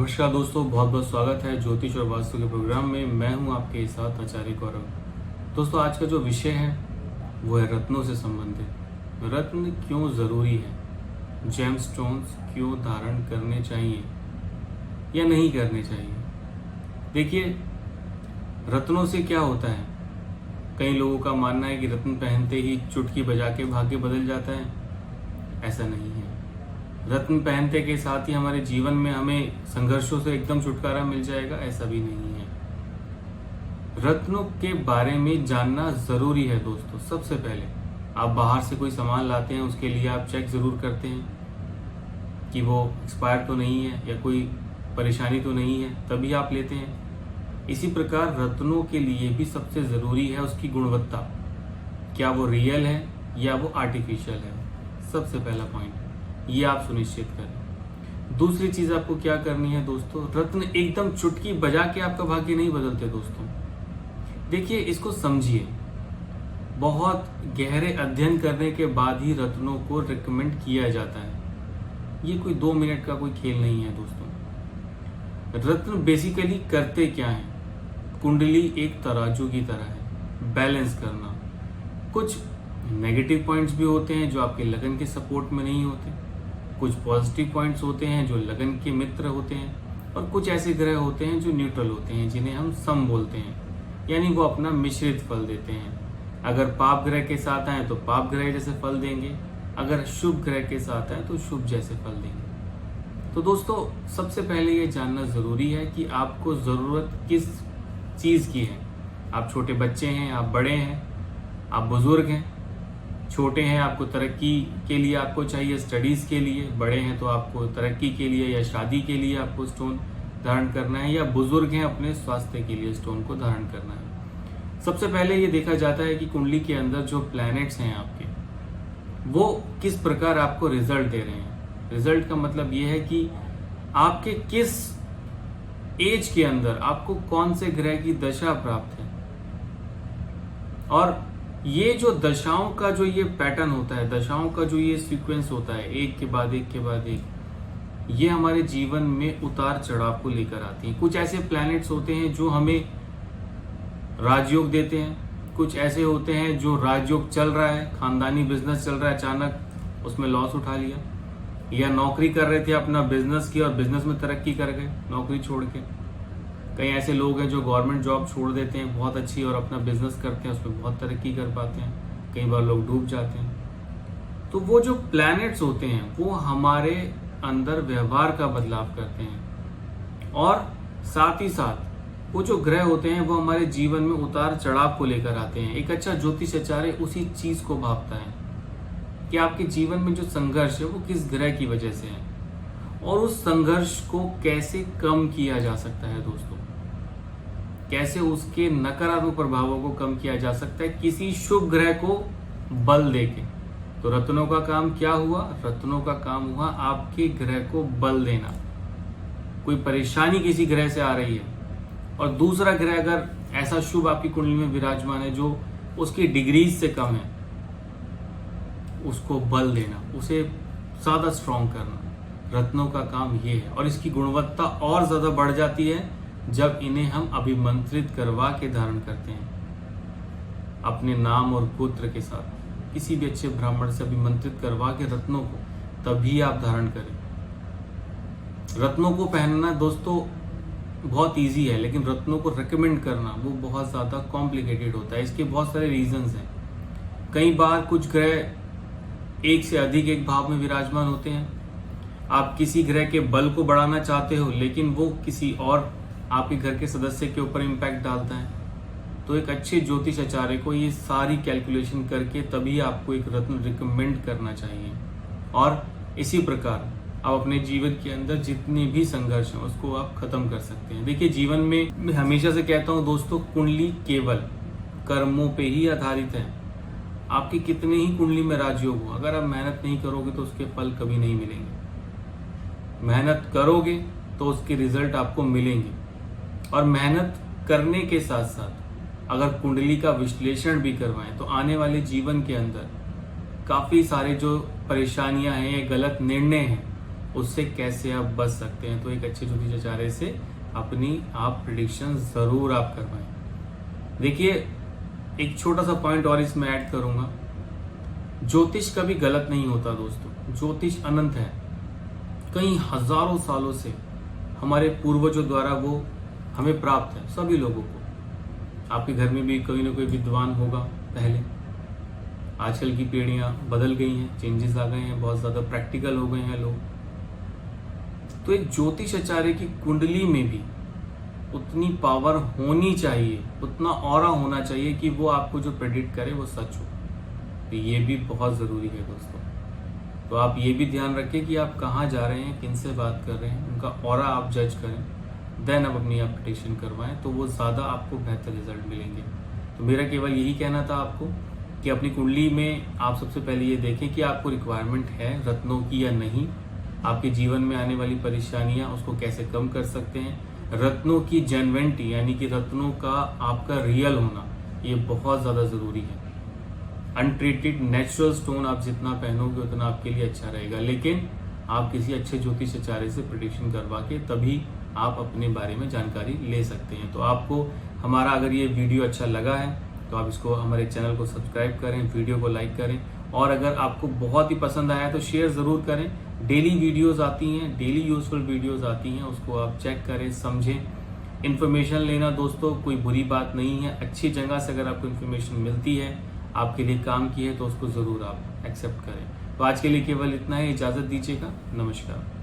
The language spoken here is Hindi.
नमस्कार दोस्तों, बहुत बहुत स्वागत है ज्योतिष और वास्तु के प्रोग्राम में। मैं हूं आपके साथ आचार्य गौरव। दोस्तों, आज का जो विषय है वो है रत्नों से संबंधित। रत्न क्यों ज़रूरी है, जेमस्टोन्स क्यों धारण करने चाहिए या नहीं करने चाहिए। देखिए, रत्नों से क्या होता है, कई लोगों का मानना है कि रत्न पहनते ही चुटकी बजा के भाग्य बदल जाता है। ऐसा नहीं है। रत्न पहनते के साथ ही हमारे जीवन में हमें संघर्षों से एकदम छुटकारा मिल जाएगा, ऐसा भी नहीं है। रत्नों के बारे में जानना जरूरी है दोस्तों। सबसे पहले आप बाहर से कोई सामान लाते हैं, उसके लिए आप चेक जरूर करते हैं कि वो एक्सपायर तो नहीं है या कोई परेशानी तो नहीं है, तभी आप लेते हैं। इसी प्रकार रत्नों के लिए भी सबसे जरूरी है उसकी गुणवत्ता, क्या वो रियल है या वो आर्टिफिशियल है। सबसे पहला पॉइंट ये आप सुनिश्चित करें। दूसरी चीज आपको क्या करनी है दोस्तों, रत्न एकदम चुटकी बजा के आपका भाग्य नहीं बदलते दोस्तों। देखिए, इसको समझिए। बहुत गहरे अध्ययन करने के बाद ही रत्नों को रिकमेंड किया जाता है। ये कोई 2 मिनट का कोई खेल नहीं है दोस्तों। रत्न बेसिकली करते क्या है, कुंडली एक तराजू की तरह है, बैलेंस करना। कुछ नेगेटिव पॉइंट्स भी होते हैं जो आपके लगन के सपोर्ट में नहीं होते, कुछ पॉजिटिव पॉइंट्स होते हैं जो लगन के मित्र होते हैं, और कुछ ऐसे ग्रह होते हैं जो न्यूट्रल होते हैं, जिन्हें हम सम बोलते हैं, यानी वो अपना मिश्रित फल देते हैं। अगर पाप ग्रह के साथ आए तो पाप ग्रह जैसे फल देंगे, अगर शुभ ग्रह के साथ आए तो शुभ जैसे फल देंगे। तो दोस्तों, सबसे पहले ये जानना जरूरी है कि आपको जरूरत किस चीज की है। आप छोटे बच्चे हैं, आप बड़े हैं, आप बुजुर्ग हैं। छोटे हैं, आपको तरक्की के लिए आपको चाहिए, स्टडीज के लिए। बड़े हैं तो आपको तरक्की के लिए या शादी के लिए आपको स्टोन धारण करना है, या बुजुर्ग हैं अपने स्वास्थ्य के लिए स्टोन को धारण करना है। सबसे पहले ये देखा जाता है कि कुंडली के अंदर जो प्लैनेट्स हैं आपके, वो किस प्रकार आपको रिजल्ट दे रहे हैं। रिजल्ट का मतलब ये है कि आपके किस एज के अंदर आपको कौन से ग्रह की दशा प्राप्त है। और ये जो दशाओं का जो ये पैटर्न होता है, दशाओं का जो ये सीक्वेंस होता है, एक के बाद एक के बाद एक, ये हमारे जीवन में उतार चढ़ाव को लेकर आती हैं। कुछ ऐसे प्लैनेट्स होते हैं जो हमें राजयोग देते हैं, कुछ ऐसे होते हैं जो राजयोग चल रहा है, खानदानी बिजनेस चल रहा है, अचानक उसमें लॉस उठा लिया, या नौकरी कर रहे थे, अपना बिजनेस किया और बिजनेस में तरक्की कर गए नौकरी छोड़ के। कई ऐसे लोग हैं जो गवर्नमेंट जॉब छोड़ देते हैं बहुत अच्छी, और अपना बिजनेस करते हैं, उसमें बहुत तरक्की कर पाते हैं। कई बार लोग डूब जाते हैं। तो वो जो प्लैनेट्स होते हैं वो हमारे अंदर व्यवहार का बदलाव करते हैं, और साथ ही साथ वो जो ग्रह होते हैं वो हमारे जीवन में उतार चढ़ाव को लेकर आते हैं। एक अच्छा ज्योतिष आचार्य उसी चीज को भापता है कि आपके जीवन में जो संघर्ष है वो किस ग्रह की वजह से है, और उस संघर्ष को कैसे कम किया जा सकता है दोस्तों, कैसे उसके नकारात्मक प्रभावों को कम किया जा सकता है किसी शुभ ग्रह को बल देके। तो रत्नों का काम क्या हुआ, रत्नों का काम हुआ आपके ग्रह को बल देना। कोई परेशानी किसी ग्रह से आ रही है, और दूसरा ग्रह अगर ऐसा शुभ आपकी कुंडली में विराजमान है जो उसकी डिग्रीज से कम है, उसको बल देना, उसे ज्यादा स्ट्रॉन्ग करना। रत्नों का काम ये है, और इसकी गुणवत्ता और ज्यादा बढ़ जाती है जब इन्हें हम अभिमंत्रित करवा के धारण करते हैं अपने नाम और गोत्र के साथ। किसी भी अच्छे ब्राह्मण से अभिमंत्रित करवा के रत्नों को तभी आप धारण करें। रत्नों को पहनना दोस्तों बहुत इजी है, लेकिन रत्नों को रिकमेंड करना वो बहुत ज्यादा कॉम्प्लिकेटेड होता है। इसके बहुत सारे रीजंस हैं। कई बार कुछ ग्रह एक से अधिक एक भाव में विराजमान होते हैं। आप किसी ग्रह के बल को बढ़ाना चाहते हो, लेकिन वो किसी और आपके घर के सदस्य के ऊपर इम्पैक्ट डालता है। तो एक अच्छे ज्योतिष आचार्य को ये सारी कैलकुलेशन करके तभी आपको एक रत्न रिकमेंड करना चाहिए। और इसी प्रकार आप अपने जीवन के अंदर जितने भी संघर्ष हैं उसको आप खत्म कर सकते हैं। देखिए, जीवन में मैं हमेशा से कहता हूं दोस्तों, कुंडली केवल कर्मों पे ही आधारित है। आपकी कितने ही कुंडली में राजयोग हो, अगर आप मेहनत नहीं करोगे तो उसके फल कभी नहीं मिलेंगे। मेहनत करोगे तो उसके रिजल्ट आपको मिलेंगे। और मेहनत करने के साथ साथ अगर कुंडली का विश्लेषण भी करवाएं तो आने वाले जीवन के अंदर काफी सारे जो परेशानियां हैं, गलत निर्णय हैं, उससे कैसे आप बच सकते हैं। तो एक अच्छे ज्योतिष आचार्य से अपनी आप प्रिडिक्शन जरूर आप करवाएं। देखिए, एक छोटा सा पॉइंट और इसमें ऐड करूंगा, ज्योतिष कभी गलत नहीं होता दोस्तों। ज्योतिष अनंत है, कई हजारों सालों से हमारे पूर्वजों द्वारा वो हमें प्राप्त है, सभी लोगों को। आपके घर में भी कोई ना कोई विद्वान होगा पहले। आजकल की पीढ़ियां बदल गई हैं, चेंजेस आ गए हैं, बहुत ज्यादा प्रैक्टिकल हो गए हैं लोग। तो एक ज्योतिष आचार्य की कुंडली में भी उतनी पावर होनी चाहिए, उतना ऑरा होना चाहिए कि वो आपको जो प्रेडिक्ट करे वो सच हो। तो ये भी बहुत जरूरी है दोस्तों। तो आप ये भी ध्यान रखें कि आप कहाँ जा रहे हैं, किन से बात कर रहे हैं, उनका ऑरा आप जज करें, देन आप अपनी एप्लीकेशन करवाएं, तो वो ज़्यादा आपको बेहतर रिजल्ट मिलेंगे। तो मेरा केवल यही कहना था आपको कि अपनी कुंडली में आप सबसे पहले ये देखें कि आपको रिक्वायरमेंट है रत्नों की या नहीं। आपके जीवन में आने वाली परेशानियां उसको कैसे कम कर सकते हैं। रत्नों की जेन्युइनिटी यानी कि रत्नों का आपका रियल होना ये बहुत ज़्यादा ज़रूरी है। अनट्रीटेड नेचुरल स्टोन आप जितना पहनोगे उतना आपके लिए अच्छा रहेगा, लेकिन आप किसी अच्छे ज्योतिष आचार्य से प्रेडिक्शन करवा के तभी आप अपने बारे में जानकारी ले सकते हैं। तो आपको हमारा अगर ये वीडियो अच्छा लगा है तो आप इसको, हमारे चैनल को सब्सक्राइब करें, वीडियो को लाइक करें, और अगर आपको बहुत ही पसंद आया तो शेयर ज़रूर करें। डेली वीडियोस आती हैं, डेली यूजफुल वीडियोस आती हैं, उसको आप चेक करें, समझें। इन्फॉर्मेशन लेना दोस्तों कोई बुरी बात नहीं है। अच्छी जगह से अगर आपको इन्फॉर्मेशन मिलती है, आपके लिए काम की है, तो उसको ज़रूर आप एक्सेप्ट करें। तो आज के लिए केवल इतना ही, इजाज़त दीजिएगा। नमस्कार।